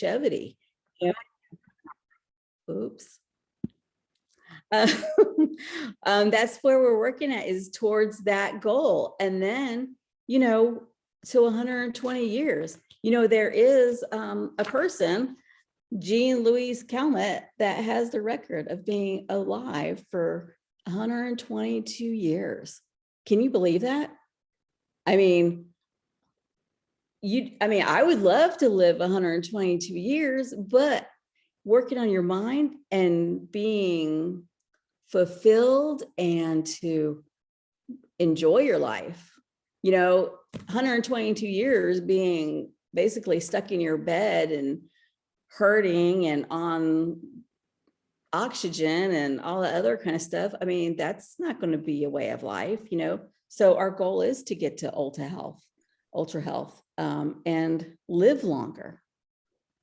longevity. Yeah. Oops. That's where we're working at, is towards that goal. And then, to 120 years, there is a person, Jean Louise Calment, that has the record of being alive for 122 years. Can you believe that? I mean, I would love to live 122 years, but working on your mind and being fulfilled and to enjoy your life, 122 years being basically stuck in your bed and hurting and on oxygen and all the other kind of stuff. I mean, that's not going to be a way of life, So our goal is to get to ultra health, and live longer.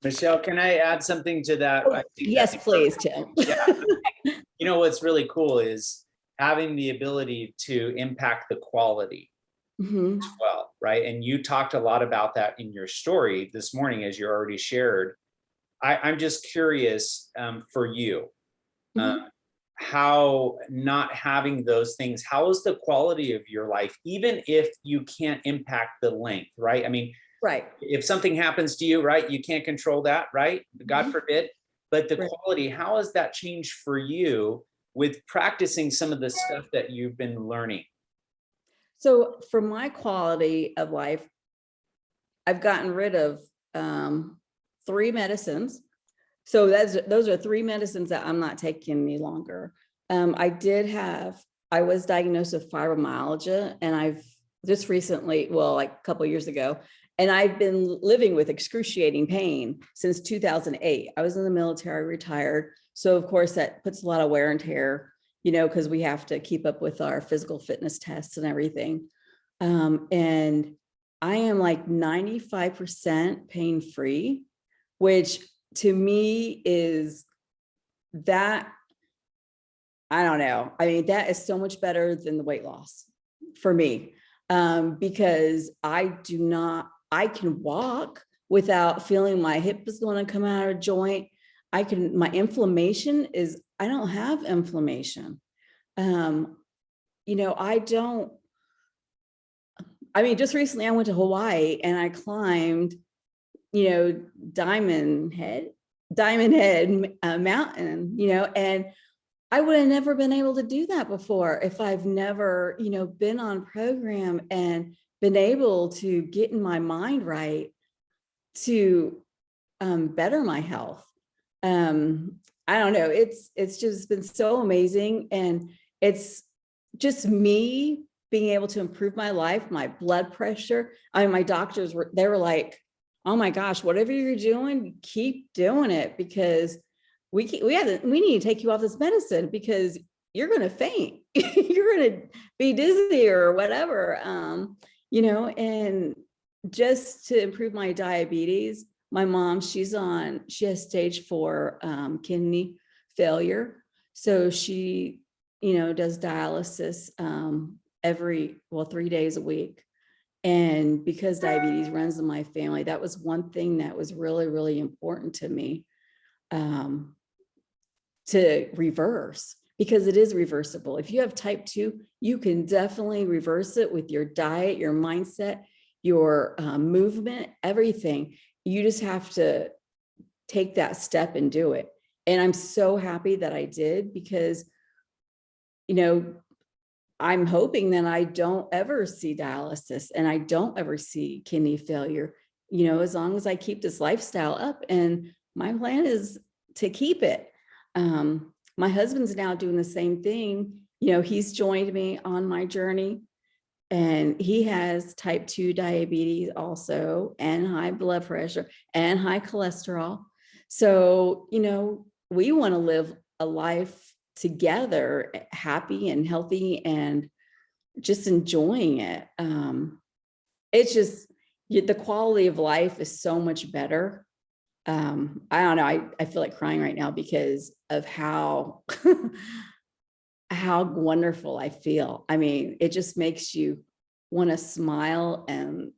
Michelle, can I add something to that? Oh, yes, please, Tim. Yeah. What's really cool is having the ability to impact the quality as well, right? And you talked a lot about that in your story this morning, as you already shared. I'm just curious, for you, how not having those things, how is the quality of your life, even if you can't impact the length, right? I mean, right. If something happens to you, right, you can't control that, right? God forbid. But the quality, how has that changed for you with practicing some of the stuff that you've been learning? So for my quality of life, I've gotten rid of 3 medicines. So those are 3 medicines that I'm not taking any longer. I was diagnosed with fibromyalgia, and I've just recently, like a couple of years ago, and I've been living with excruciating pain since 2008. I was in the military, retired. So of course that puts a lot of wear and tear, because we have to keep up with our physical fitness tests and everything. And I am like 95% pain-free, which to me is that, I don't know. I mean, that is so much better than the weight loss for me, because I can walk without feeling my hip is going to come out of joint. My inflammation is, I don't have inflammation. Just recently I went to Hawaii and I climbed, Diamond Head Mountain, and I would have never been able to do that before if I've never, been on program and been able to get in my mind right to better my health. I don't know. It's just been so amazing. And it's just me being able to improve my life, my blood pressure. My doctors were like, oh my gosh, whatever you're doing, keep doing it, because we need to take you off this medicine because you're going to faint. You're going to be dizzy or whatever. And just to improve my diabetes, my mom, she has stage 4 kidney failure. So she, does dialysis 3 days a week. And because diabetes runs in my family, that was one thing that was really, really important to me, to reverse, because it is reversible. If you have type 2, you can definitely reverse it with your diet, your mindset, your movement, everything. You just have to take that step and do it. And I'm so happy that I did, because, I'm hoping that I don't ever see dialysis and I don't ever see kidney failure, as long as I keep this lifestyle up. And my plan is to keep it. My husband's now doing the same thing. He's joined me on my journey, and he has type 2 diabetes also, and high blood pressure and high cholesterol. So, we want to live a life together, happy and healthy, and just enjoying it. It's just, the quality of life is so much better. I don't know. I feel like crying right now because of how wonderful I feel. I mean, it just makes you want to smile and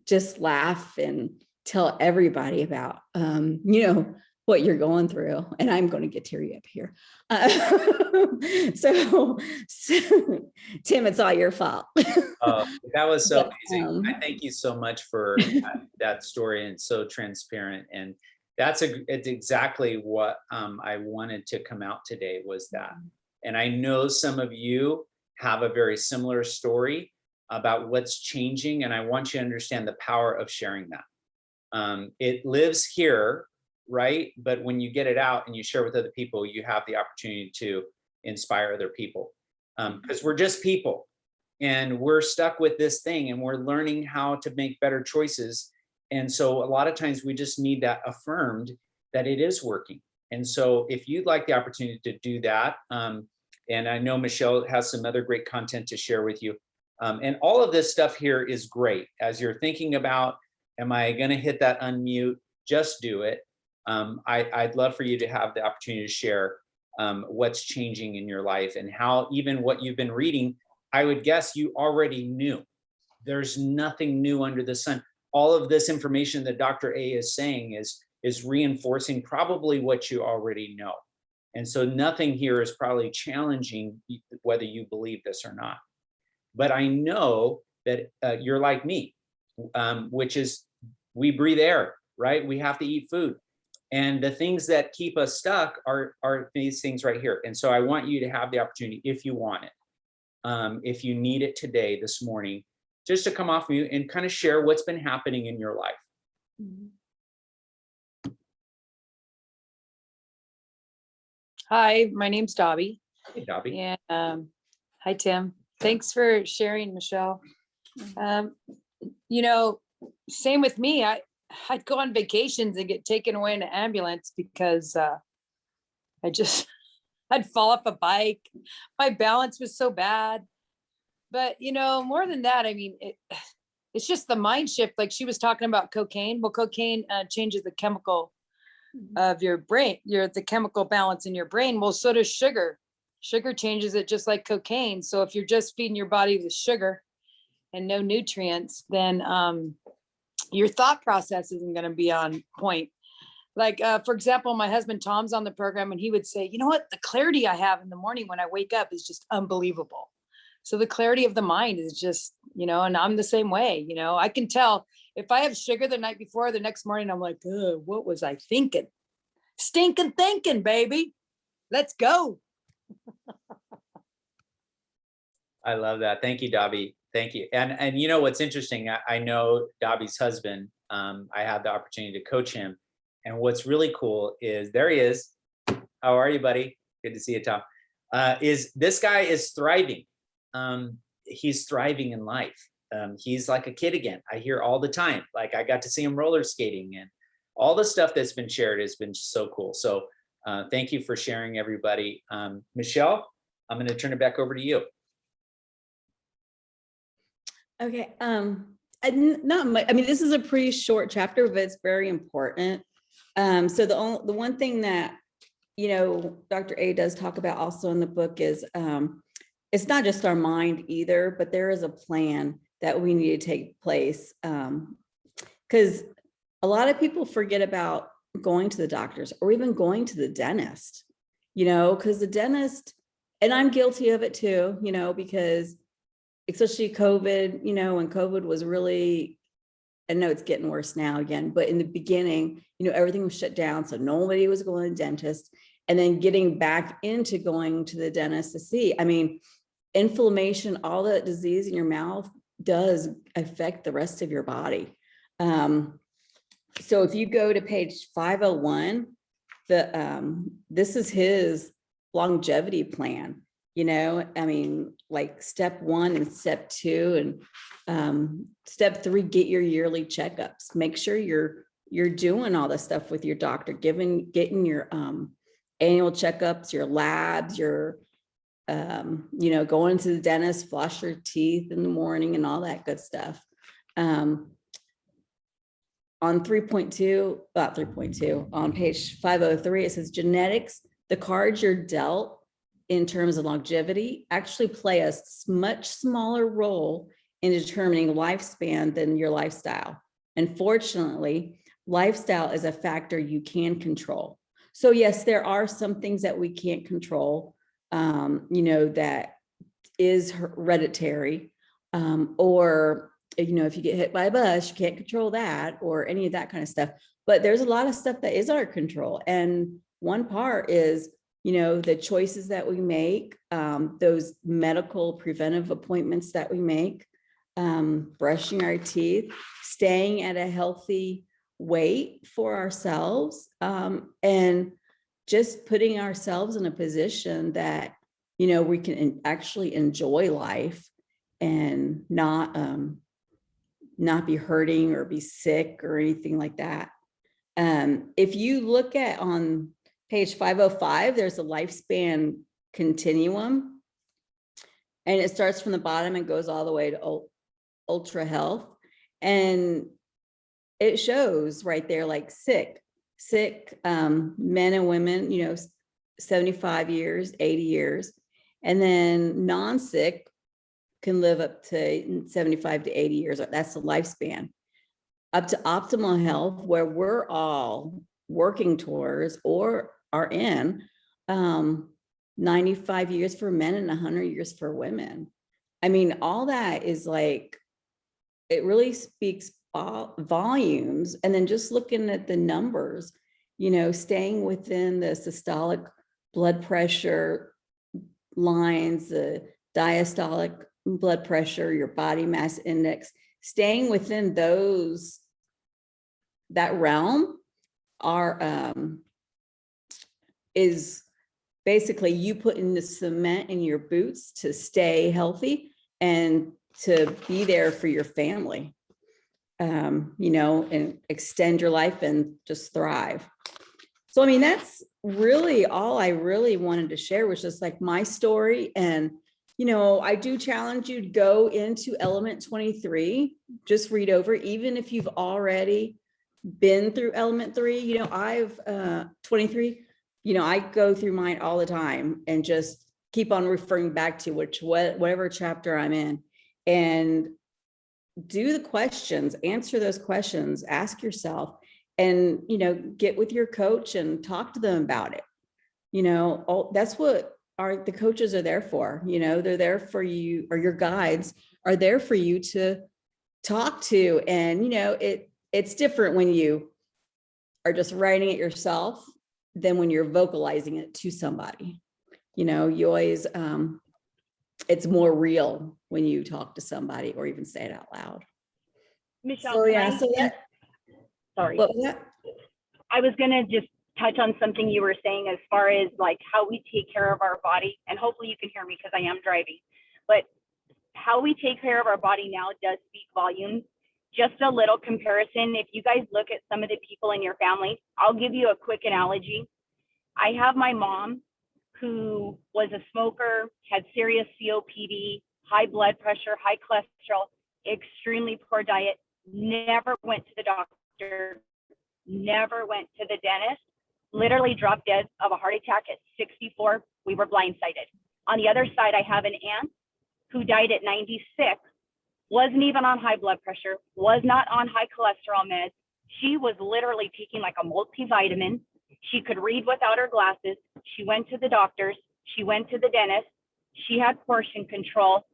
just laugh and tell everybody about, what you're going through. And I'm going to get teary up here. So, Tim, it's all your fault. That was so amazing. I Um, thank you so much for that story, and so transparent. And it's exactly what I wanted to come out today, was that. And I know some of you have a very similar story about what's changing, and I want you to understand the power of sharing that. It lives here, right? But when you get it out and you share with other people, you have the opportunity to inspire other people, because we're just people, and we're stuck with this thing, and we're learning how to make better choices. And so a lot of times we just need that affirmed that it is working. And so if you'd like the opportunity to do that, and I know Michelle has some other great content to share with you. And all of this stuff here is great. As you're thinking about, am I going to hit that unmute? Just do it. I'd love for you to have the opportunity to share what's changing in your life, and how even what you've been reading, I would guess you already knew. There's nothing new under the sun. All of this information that Dr. A is saying is reinforcing probably what you already know. And so nothing here is probably challenging whether you believe this or not. But I know that you're like me, which is, we breathe air, right? We have to eat food. And the things that keep us stuck are these things right here. And so I want you to have the opportunity, if you want it, if you need it today, this morning, just to come off mute and kind of share what's been happening in your life. Hi, my name's Dobby. Hey, Dobby. And hi, Tim. Thanks for sharing, Michelle. Same with me. I'd go on vacations and get taken away in an ambulance because I'd fall off a bike. My balance was so bad. But, more than that, I mean, it's just the mind shift. Like she was talking about cocaine. Well, cocaine changes the chemical of your brain, the chemical balance in your brain. Well, so does sugar. Sugar changes it just like cocaine. So if you're just feeding your body with sugar and no nutrients, then your thought process isn't going to be on point. Like, for example, my husband Tom's on the program, and he would say, you know what, the clarity I have in the morning when I wake up is just unbelievable. So the clarity of the mind is just, and I'm the same way. I can tell if I have sugar the night before, the next morning, I'm like, what was I thinking? Stinking thinking, baby. Let's go. I love that. Thank you, Dobby. Thank you. And you know what's interesting? I know Dobby's husband. I had the opportunity to coach him. And what's really cool is, there he is. How are you, buddy? Good to see you, Tom. Is this guy is thriving. He's thriving in life. He's like a kid again. I hear all the time. Like, I got to see him roller skating, and all the stuff that's been shared has been so cool. So thank you for sharing, everybody. Michelle, I'm going to turn it back over to you. Okay. Not much. I mean, this is a pretty short chapter, but it's very important. So the one thing that, Dr. A does talk about also in the book is, it's not just our mind either, but there is a plan that we need to take place. Because a lot of people forget about going to the doctors or even going to the dentist, because the dentist, and I'm guilty of it too, because especially COVID, when COVID was really, I know it's getting worse now again, but in the beginning, everything was shut down. So nobody was going to the dentist, and then getting back into going to the dentist to see, I mean, inflammation, all that disease in your mouth does affect the rest of your body. So if you go to page 501, this is his longevity plan. I mean, like step 1 and step 2 and step 3, get your yearly checkups. Make sure you're doing all this stuff with your doctor, getting your annual checkups, your labs, your going to the dentist, floss your teeth in the morning and all that good stuff. On 3.2, on page 503, it says genetics, the cards you're dealt in terms of longevity actually play a much smaller role in determining lifespan than your lifestyle. Unfortunately, lifestyle is a factor you can control. So yes, there are some things that we can't control, that is hereditary, or, if you get hit by a bus, you can't control that, or any of that kind of stuff. But there's a lot of stuff that is our control. And one part is, the choices that we make, those medical preventive appointments that we make, brushing our teeth, staying at a healthy weight for ourselves, and just putting ourselves in a position that, we can actually enjoy life and not be hurting or be sick or anything like that. If you look at on page 505, there's a lifespan continuum, and it starts from the bottom and goes all the way to ultra health. And it shows right there, like sick men and women, 75 years, 80 years, and then non-sick can live up to 75 to 80 years. That's the lifespan. Up to optimal health, where we're all working towards or are in, 95 years for men and 100 years for women. I mean, all that is like, it really speaks volumes. And then just looking at the numbers, staying within the systolic blood pressure lines, the diastolic blood pressure, your body mass index, staying within that realm is basically you putting the cement in your boots to stay healthy and to be there for your family, and extend your life and just thrive. So, I mean, that's really all I really wanted to share, was just like my story. And, I do challenge you to go into element 23, just read over, even if you've already been through element 3, I've 23, I go through mine all the time and just keep on referring back to whatever chapter I'm in, and do the questions, answer those questions, ask yourself, and, get with your coach and talk to them about it. That's what the coaches are there for. They're there for you, or your guides are there for you to talk to. And, it's different when you are just writing it yourself than when you're vocalizing it to somebody. You always, it's more real when you talk to somebody or even say it out loud. Michelle, sorry. What was that? I was going to just touch on something you were saying as far as like how we take care of our body, and hopefully you can hear me because I am driving, but how we take care of our body now does speak volumes. Just a little comparison. If you guys look at some of the people in your family, I'll give you a quick analogy. I have my mom who was a smoker, had serious COPD, high blood pressure, high cholesterol, extremely poor diet, never went to the doctor, never went to the dentist, literally dropped dead of a heart attack at 64. We were blindsided. On the other side, I have an aunt who died at 96, wasn't even on high blood pressure, was not on high cholesterol meds. She was literally taking like a multivitamin. She could read without her glasses. She went to the doctors. She went to the dentist. She had portion control.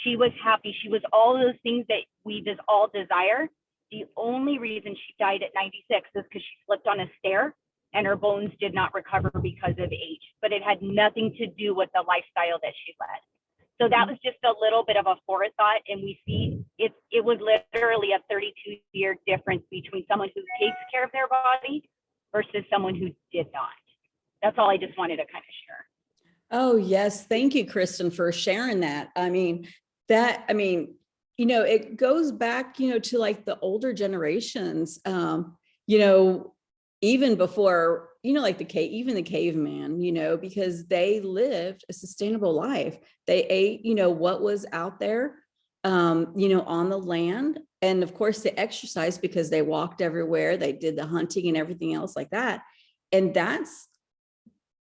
She was happy. She was all those things that we just all desire. The only reason she died at 96 is because she slipped on a stair and her bones did not recover because of age, but it had nothing to do with the lifestyle that she led. So that was just a little bit of a forethought, and we see it was literally a 32-year difference between someone who takes care of their body versus someone who did not. That's all I just wanted to kind of share. Oh, yes. Thank you, Kristen, for sharing that. It goes back, to like the older generations, even before, like even the caveman, because they lived a sustainable life. They ate, what was out there, on the land. And of course they exercised because they walked everywhere. They did the hunting and everything else like that. And that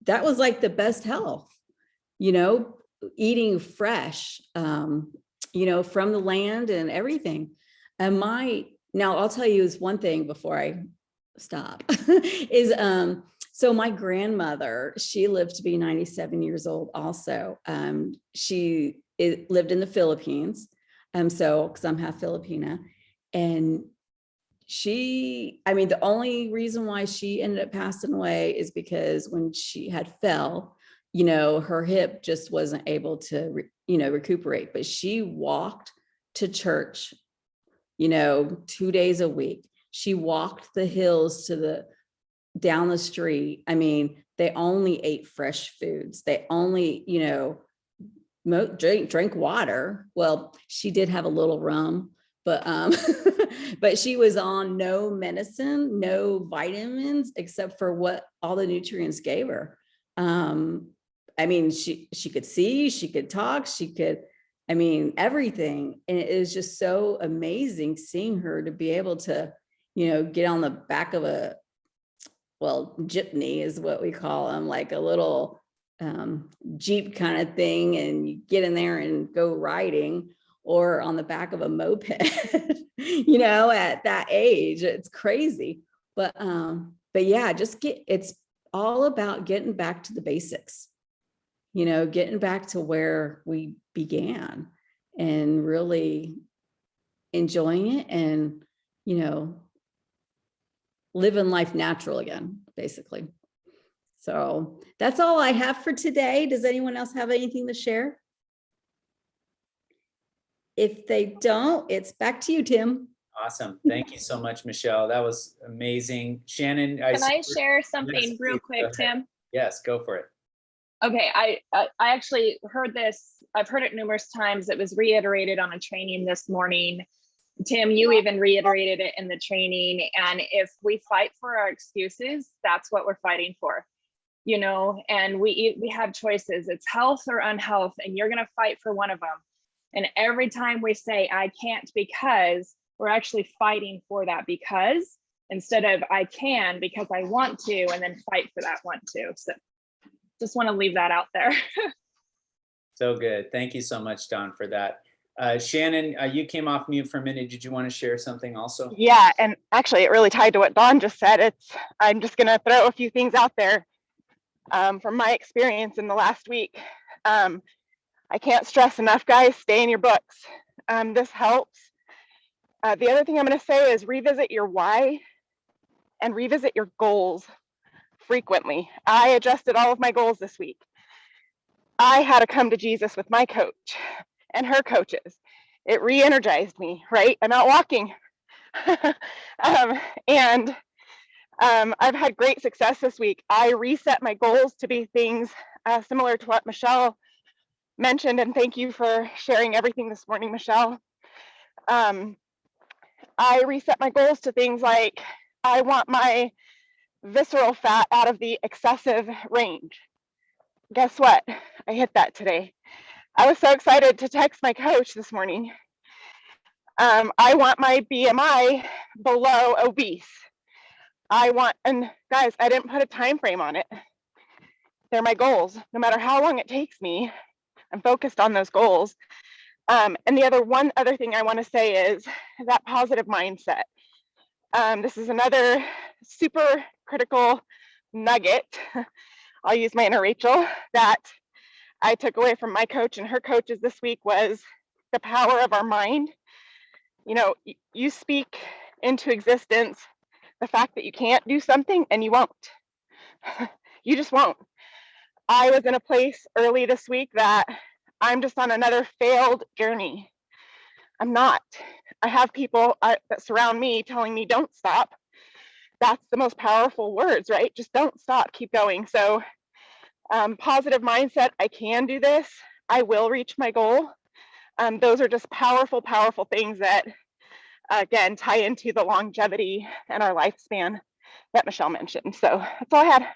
was like the best health, eating fresh, from the land and everything. And now I'll tell you is one thing before I stop is, so my grandmother, she lived to be 97 years old also. Lived in the Philippines. Cause I'm half Filipina, and the only reason why she ended up passing away is because when she had fell, her hip just wasn't able to, recuperate, but she walked to church, 2 days a week. She walked the hills down the street. They only ate fresh foods. They only, drink water. Well, she did have a little rum, but but she was on no medicine, no vitamins, except for what all the nutrients gave her. She could see, she could talk, she could, everything. And it was just so amazing seeing her to be able to, get on the back of jeepney is what we call them, like a little Jeep kind of thing, and you get in there and go riding, or on the back of a moped, at that age. It's crazy. But yeah, it's all about getting back to the basics, getting back to where we began and really enjoying it and, living life natural again, basically. So that's all I have for today. Does anyone else have anything to share? If they don't, it's back to you, Tim. Awesome. Thank you so much, Michelle. That was amazing. Shannon, Can I share something Yes, real please, quick, Tim? Yes, go for it. Okay, I actually heard this. I've heard it numerous times. It was reiterated on a training this morning. Tim, you even reiterated it in the training. And if we fight for our excuses, that's what we're fighting for, and we have choices. It's health or unhealth, and you're going to fight for one of them. And every time we say, I can't because, we're actually fighting for that because, instead of I can because I want to, and then fight for that want to. So just want to leave that out there. So good. Thank you so much, Dawn, for that. Shannon, you came off mute for a minute. Did you want to share something also? Yeah, and actually it really tied to what Dawn just said. I'm just going to throw a few things out there from my experience in the last week. I can't stress enough, guys, stay in your books. This helps. The other thing I'm going to say is revisit your why and revisit your goals frequently. I adjusted all of my goals this week. I had to come to Jesus with my coach and her coaches. It re-energized me, right? I'm out walking. And I've had great success this week. I reset my goals to be things similar to what Michelle mentioned, and thank you for sharing everything this morning, Michelle. I reset my goals to things like I want my visceral fat out of the excessive range. Guess what? I hit that today. I was so excited to text my coach this morning. I want my BMI below obese. And guys, I didn't put a time frame on it. They're my goals. No matter how long it takes me, I'm focused on those goals. And one other thing I want to say is that positive mindset. This is another super critical nugget. I'll use my inner Rachel that I took away from my coach and her coaches this week was the power of our mind. You speak into existence the fact that you can't do something, and you won't. You just won't. I was in a place early this week that I'm just on another failed journey. I'm not. I have people that surround me telling me don't stop. That's the most powerful words, right? Just don't stop, keep going. So positive mindset, I can do this. I will reach my goal. Those are just powerful, powerful things that, again, tie into the longevity and our lifespan that Michelle mentioned. So that's all I had.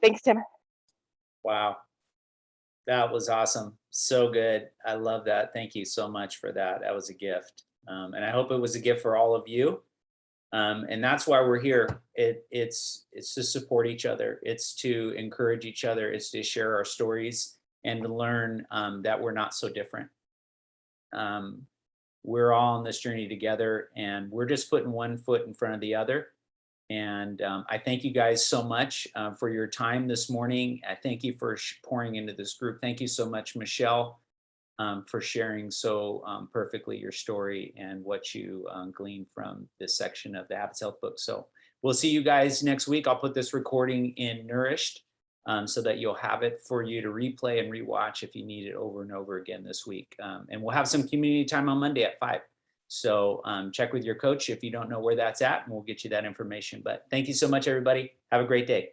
Thanks, Tim. Wow. That was awesome. So good. I love that. Thank you so much for that. That was a gift. And I hope it was a gift for all of you. And that's why we're here. It's to support each other. It's to encourage each other. It's to share our stories and to learn that we're not so different. We're all on this journey together, and we're just putting one foot in front of the other And I thank you guys so much for your time this morning. I thank you for pouring into this group. Thank you so much, Michelle, for sharing so perfectly your story and what you gleaned from this section of the Habits Health book. So we'll see you guys next week. I'll put this recording in Nourished so that you'll have it for you to replay and rewatch if you need it over and over again this week. And we'll have some community time on Monday at 5. So check with your coach if you don't know where that's at, and we'll get you that information. But thank you so much, everybody. Have a great day.